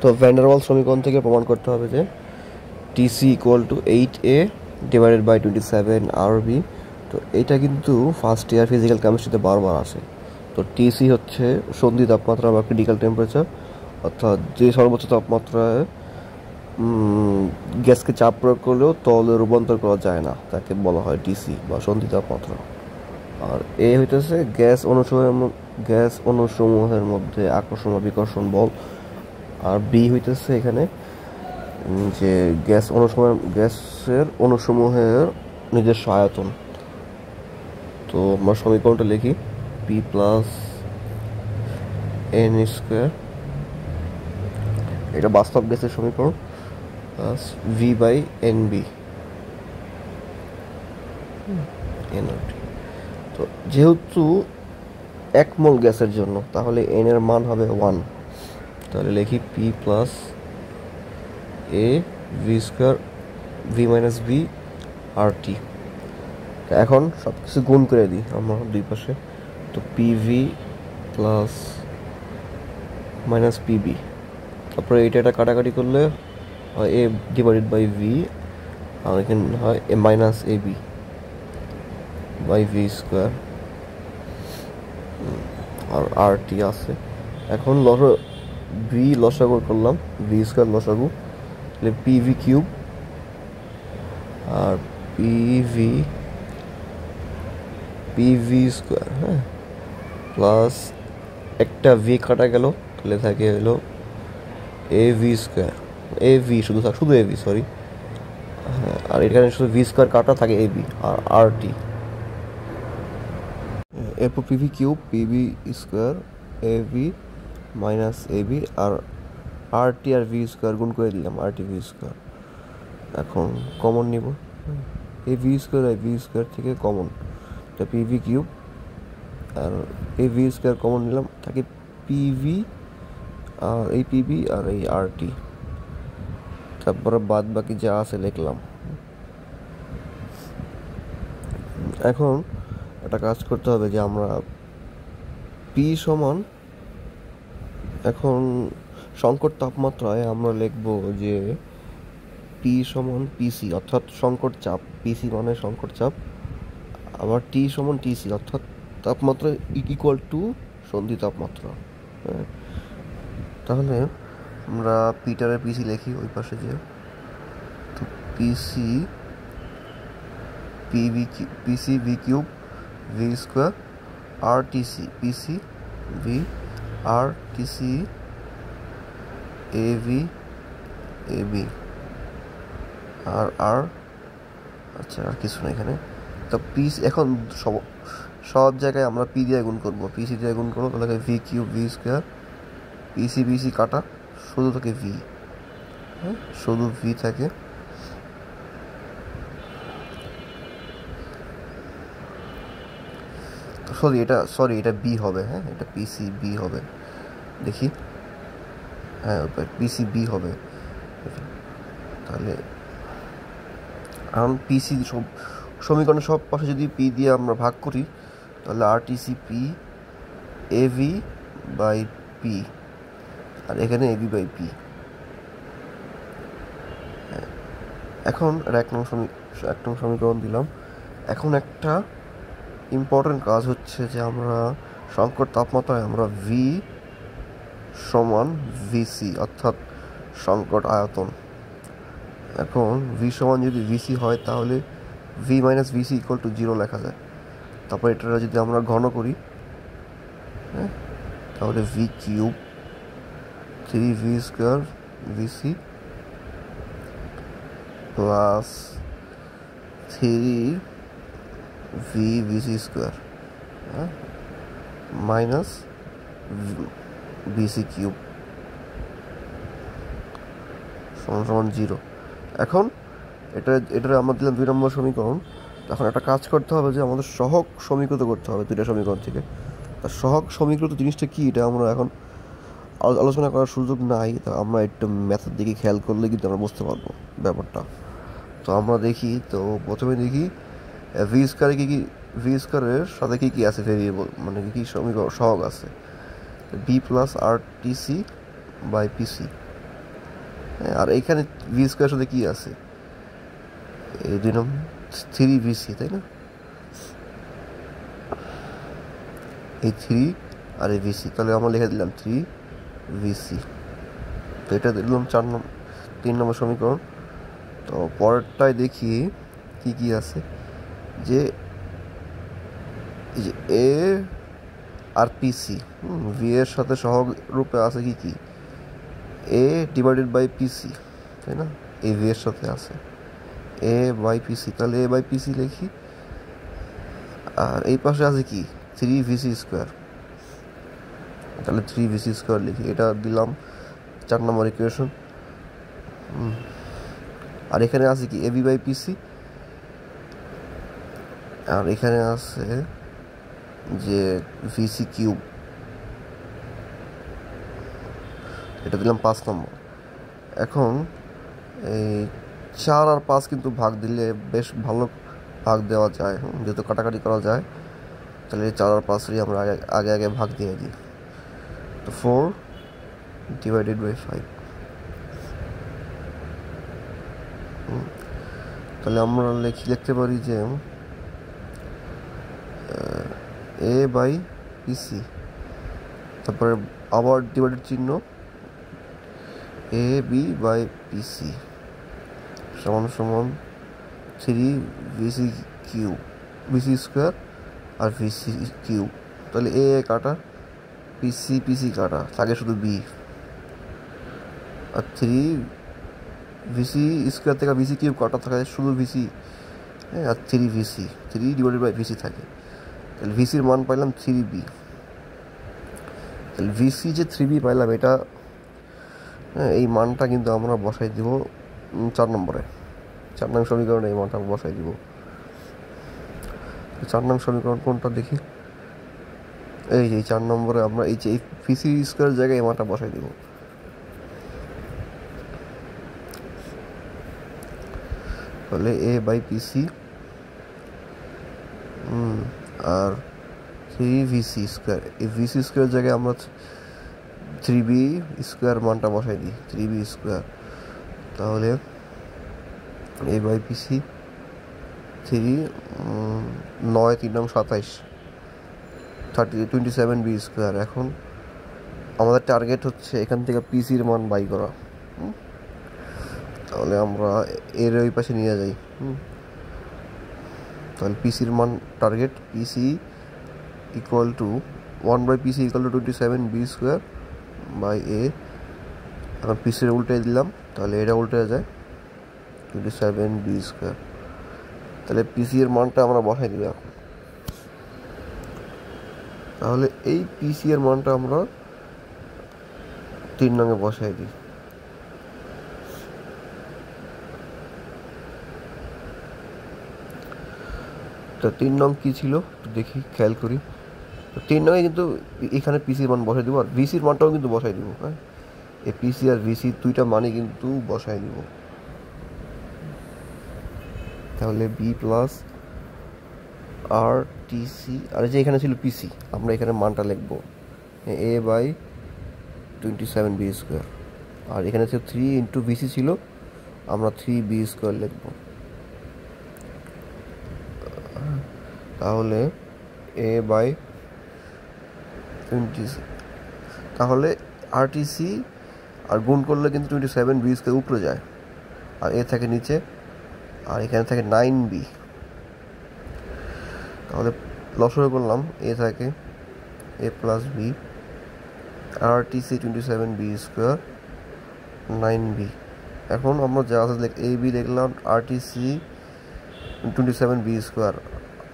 তো van der Waals সমীকরণ থেকে প্রমাণ করতে হবে যে TC equal to 8a divided by 27 Rb. তো এটা কিন্তু ফার্স্ট ইয়ার ফিজিক্যাল কেমিস্ট্রিতে বারবার আসে। তো টিসি হচ্ছে সন্ধি তাপমাত্রা বা ক্রিটিক্যাল টেম্পারেচার, অর্থাৎ যে সর্বোচ্চ তাপমাত্রায় গ্যাসকে চাপ প্রয়োগ করলেও তলে রূপান্তর করা যায় না, তাকে বলা হয় টিসি বা সন্ধি তাপমাত্রা। আর এ হইতেছে গ্যাস অণুসমূহের মধ্যে আকর্ষণ বা বিকর্ষণ বল। আর বি হইতেছে এখানে যে গ্যাসের অণুসমূহের নিজস্ব আয়তন। তো আমরা সমীকরণটা লিখি পি প্লাস এন স্কোয়ার, এটা বাস্তব গ্যাসের সমীকরণ, plus V by N B NRT. তো যেহেতু 1 মোল গ্যাসের জন্য, তাহলে এন এর মান হবে 1। তাহলে লিখি P plus A V square V minus B R T. এখন সব কিছু গুণ করে দিই আমরা দুই পাশে। তো পিভি প্লাস মাইনাস পিবি, তারপরে এটা কাটাকাটি করলে হয় এ ডিভাইডেড বাই ভি, আর এখানে হয় A minus A B by V square, আর আর টি আছে। এখন ভি লসাগু করলাম, ভি স্কোয়ার লসাগু, তাহলে পিভি কিউব আর পিভি স্কোয়ার, হ্যাঁ, প্লাস একটা ভি কাটা গেল, তাহলে থাকে হলো A V square, A V শুধু এ ভি, সরি, হ্যাঁ, আর এখানে শুধু ভি স্কোয়ার কাটা থাকে এ বি আর আর টি। এরপর PV cube PV square A V minus A B R R T R V square গুণ করে দিলাম, আর টি ভি স্কোয়ার। এখন কমন নিব, এ ভি স্কোয়ার আর ভি স্কোয়ার থেকে কমন, এটা পিভি কিউব, আর এই ভি স্কোয়ার কমন নিলাম, থাকে পিভি আর এই পিভি আর এই আর টি, তারপরে বাদ বাকি যা আছে লিখলাম। এখন একটা কাজ করতে হবে যে আমরা পি সমান, এখন সংকট তাপমাত্রায় আমরা লিখব যে পি সমান পিসি অর্থাৎ সংকট চাপ, পিসি মানে সংকট চাপ, আবার টি সমান টিসি অর্থাৎ তাপমাত্রা ইকুয়াল টু সন্ধি তাপমাত্রা। হ্যাঁ, তাহলে আমরা পিটারের পিসি লিখি ওই পাশে যে, তো PC PC V cube V square আর টিসি পিসি ভি আর TC A V A B R আর, আচ্ছা আর কিছু না এখানে। তো পিস এখন সব জায়গায় আমরা পি দিয়ে গুণ করবো, পিসি দিয়ে গুণ করবো, তাহলে ভি কিউব ভি স্কোয়ার, পিসি কাটা, শুধু থাকে ভি, হ্যাঁ শুধু ভি থাকে, সরি এটা বি হবে, হ্যাঁ এটা পিসি বি হবে, দেখি, হ্যাঁ পিসি বি হবে। তাহলে এখন পিসি সব সমীকরণের সব পাশে যদি পি দিয়ে আমরা ভাগ করি, তাহলে R TC P A V by P, আর এখানে এ ভি বাই পি। এখন এক নং সমীকরণ দিলাম। এখন একটা ইম্পর্টেন্ট কাজ হচ্ছে যে আমরা সংকট তাপমাত্রায় আমরা ভি সমান ভিসি অর্থাৎ সংকট আয়তন। এখন ভি সমান যদি ভিসি হয়, তাহলে V minus VC equal to 0 লেখা যায়। তারপর এটা যদি আমরা ঘন করি, হ্যাঁ, তাহলে V cube 3v square VC plus 3v VC square, হ্যাঁ, মাইনাস ভিসি কিউব সমান 0। এখন এটা আমরা দিলাম 2 নম্বর সমীকরণ। এখন একটা কাজ করতে হবে যে আমাদের সহগ সমীকৃত করতে হবে দুইটা সমীকরণ থেকে। তার সহগ সমীকৃত জিনিসটা কি, এটা আমরা এখন আলোচনা করার সুযোগ নাই, তা আমরা একটু ম্যাথের দিকে খেয়াল করলে কিন্তু আমরা বুঝতে পারবো ব্যাপারটা। তো আমরা দেখি, তো প্রথমে দেখি ভি স্কোয়ারের সাথে কী আছে ভেরিয়েবল, মানে কী সমীকরণ সহগ আছে, B plus R TC by PC, হ্যাঁ, আর এইখানে ভি স্কোয়ার সাথে কি আছে, এই 2 নম্বর 3 VC, তাই না? এই 3 আর এই VC, তাহলে আমরা লিখে দিলাম 3VC। তো এটা দিলাম 3 নম্বর সমীকরণ। তো পরেরটায় দেখি কি কি আছে, যে এই যে এ আর পিসি, ভি এর সাথে সহগ রূপে আছে কি কি, এ ডিভাইডেড বাই পিসি, তাই না? এই ভি এর সাথে আছে এ বাই পিসি, তাহলে এ বাই পিসি লিখি। আর এই পাশে আছে কি 3VC স্কোয়ার, তাহলে 3VC স্কোয়ার লিখি। এটা দিলাম 4 নম্বর ইকুয়েশন। আর এখানে আছে কি এবি বাই পিসি, আর এখানে আছে যে ভিসি কিউব, এটা দিলাম 5 নম্বর। এখন এই 4 আর 5 কিন্তু ভাগ দিলে বেশ ভালো ভাগ দেওয়া যায়, যেহেতু কাটাকাটি করা যায়, তাহলে 4 আর 5 আমরা আগে ভাগ দিয়ে দিই। তো 4 ডিভাইডেড বাই 5, তাহলে আমরা লিখতে পারি যে এ বাই পিসি, তারপরে আবার ডিভাইডেড চিহ্ন, এ বি বাই পিসি সমান সমান 3VC কিউব, ভিসি স্কোয়ার আর ভিসি কিউব। তাহলে এ কাটা, পিসি কাটা, থাকে শুধু বি, আর 3VC স্কোয়ার থেকে ভিসি কিউব কাটা থাকে শুধু ভিসি, হ্যাঁ, আর 3VC, 3 ডিভাইডেড বাই ভিসি থাকে। তাহলে ভিসির মান পাইলাম 3B। তাহলে ভিসি যে 3B পাইলাম, এটা হ্যাঁ, এই মানটা কিন্তু আমরা বসাই দিব 4 নম্বরে, 4 নং সমীকরণে এই মানটা বসাই দিব। 4 নং সমীকরণ কোনটা দেখি, এই যে 4 নম্বরে আমরা এই যে ভিসি স্কোয়ার জায়গায় এই মানটা বসাই দিব। তাহলে এ বাই পিসি আর 3VC স্কোয়ার, এই ভিসি স্কোয়ার জায়গায় আমরা 3B স্কোয়ার মানটা বসাই দিই, 3B স্কোয়ার। তাহলে এ বাই পিসি 9 3 নং 27, 27B স্কোয়ার। এখন আমাদের টার্গেট হচ্ছে এখান থেকে পিসির মান বাই করা, তাহলে আমরা এর ওই পাশে নিয়ে যাই। তাহলে পিসির মান target, PC equal to 1/PC equal to 27B square by A. এখন পিসির উল্টে দিলাম, তাহলে এটা উল্টে যায় 27B স্কোয়ার। তাহলে পিসি এর মানটা আমরা বসাই দিব এখন। তাহলে এই পিসি এর মানটা আমরা 3 নঙে বসাই দিই। তো 3 নং কি ছিল দেখি, খেয়াল করি। তো 3 নঙে কিন্তু এখানে পিসির মান বসাই দিব, আর ভিসির মানটাও কিন্তু বসাই দিব। হ্যাঁ, এই পিসি আর ভিসি দুইটা মানই কিন্তু বসাই দিব। তাহলে বি প্লাস আর টিসি, আর যে এখানে ছিল পিসি, আমরা এখানে মানটা লিখবো এ বাই 27B স্কোয়ার, আর এখানে ছিল 3 ইন্টু ভিসি ছিল, আমরা 3B স্কোয়ার লিখব। তাহলে এ বাই 20, তাহলে আরটিসি আর গুণ করলে কিন্তু 27B স্কোয়ার উপরে যায়, আর এ থাকে নিচে, আর এখানে থাকে 9B। তাহলে লসরে করলাম, এ থাকে A plus B, RTC 27B square 9B। এখন আমরা যা আছে এ বি লিখলাম, আরটিসি 27B স্কোয়ার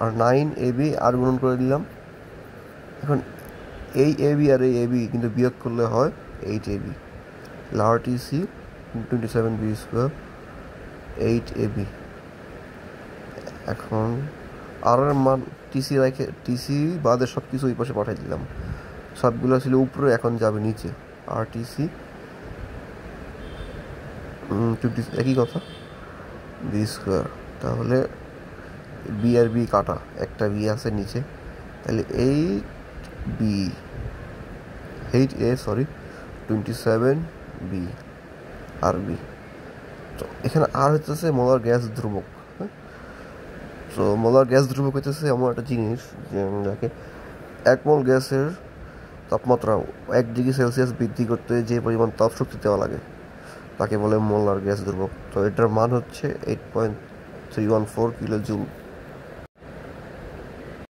আর 9AB আর গুণন করে দিলাম। এখন এই এবি আর এই এবি কিন্তু বিয়োগ করলে হয় 8AB। RTC 27B square 8AB। এখন আর এর মান টিসি রেখে, টিসি বাদে সব কিছু ওই পাশে পাঠিয়ে দিলাম, সবগুলো ছিল উপরে, এখন যাবে নিচে। আরটিসি একই কথা বি স্কোয়ার। তাহলে বি আর বি কাটা, একটা বি আছে নিচে, তাহলে 8A 27B। আর বি। তো এখানে আর হইতেছে মোলার গ্যাস ধ্রুবক। হ্যাঁ, তো মোলার গ্যাস ধ্রুবক হইতেছে এমন একটা জিনিস যে যাকে এক মোল গ্যাসের তাপমাত্রা 1 ডিগ্রি সেলসিয়াস বৃদ্ধি করতে যে পরিমাণ তাপ শক্তি দেওয়া লাগে তাকে বলে মোলার গ্যাস ধ্রুবক। তো এটার মান হচ্ছে 8.314 কিলো জুল।